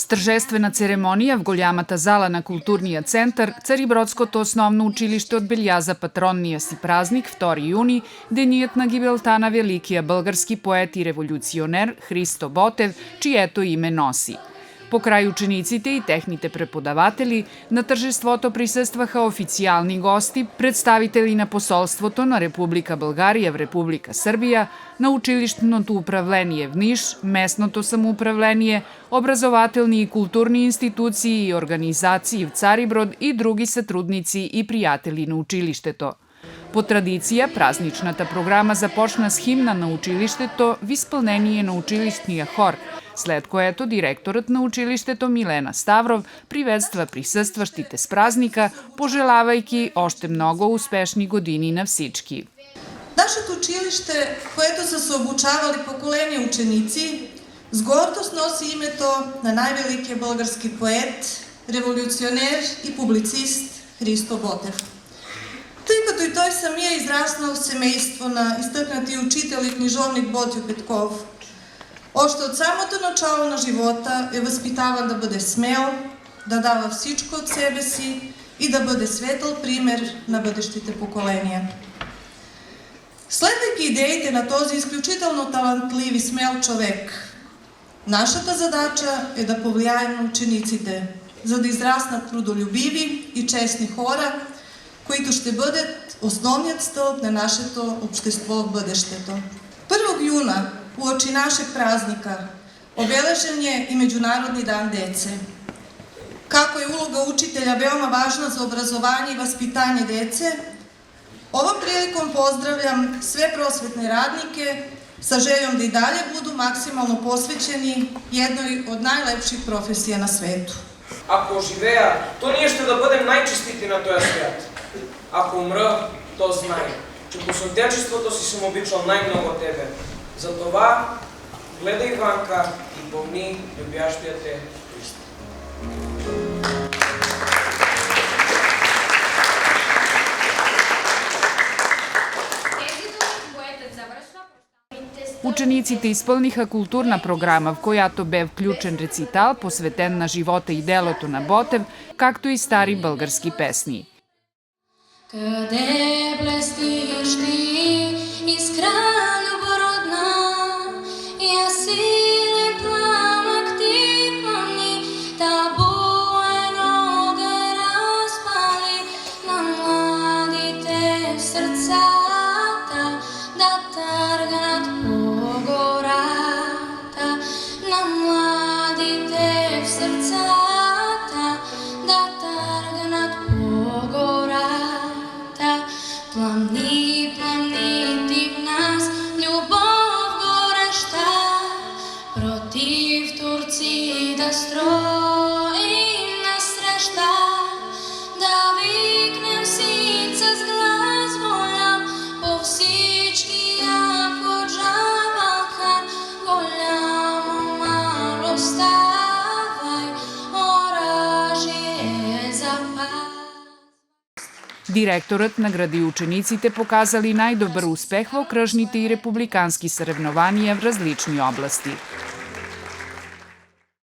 С торжествена церемонија в голямата зала на културниот центар, Царибродското основно училиште одбелјаза патронниот си празник 2 јуни, дениот на гибелта на великиот български поет и револуционер Христо Ботев, чието име носи. Покрај учениците и техните преподаватели, на торжеството присустваха официјални гости, представители на посолството на Република Българија в Република Србија, на училиштното управление в Ниш, местното самоуправление, образователни и културни институции и организации в Цариброд и други сотрудници и пријатели на училиштето. По традиција, празничната програма започна с химна на училиштето в исполнение на училишниот хор, след което директорот на училиштето Милена Ставров приветства присустващите с празника, пожелавајќи още много успешни години на всички. Нашето училиште, което са се обучавали поколени ученици, с гордост носи името на највеликиот български поет, революционер и публицист Христо Ботев. Тъй като и той самия израснал в семейство на изтъкнати учител и книжовник Ботјо Петков, още от самото начало на живота е възпитаван да бъде смел, да дава всичко от себе си и да бъде светъл пример на бъдещите поколения. Следвайки идеите на този изключително талантлив и смел човек, нашата задача е да повлияем на учениците, за да израснат трудолюбиви и честни хора, които ще бъдат основният стълб на нашето общество в бъдещето. 1 юна, uoči našeg praznika, obeležen je i Međunarodni dan dece. Kako je uloga učitelja veoma važna za obrazovanje i vaspitanje dece, ovom prilikom pozdravljam sve prosvetne radnike sa željom da i dalje budu maksimalno posvećeni jednoj od najlepših profesija na svetu. Ако живея, то ние ще да бъдем най-честити на този свят. Ако умра, то знай, че по Отечеството си съм обичал най-много тебе. Затова гледай ванка и помни любящия те Христ. Учениците исполниха културна програма, в която бе вклучен рецитал, посветен на живота и делото на Ботев, както и стари български песни. Къде блестиш ти, искра любородна, я силен пламък ти пълни, та буено да разпали на младите в сърцата, да търгнат по гората, на младите в сърцата, да търгнат по гората. Пламни, пламни ти в нас, любов гореща, против турци да строим насреща, да викнем сица с глас голям, по всички ако Джабалхан, голямо мало ставай, оръжие за пас. Директорът награди учениците, показали најдобар успех во окружните и републикански соревнованија в различни области.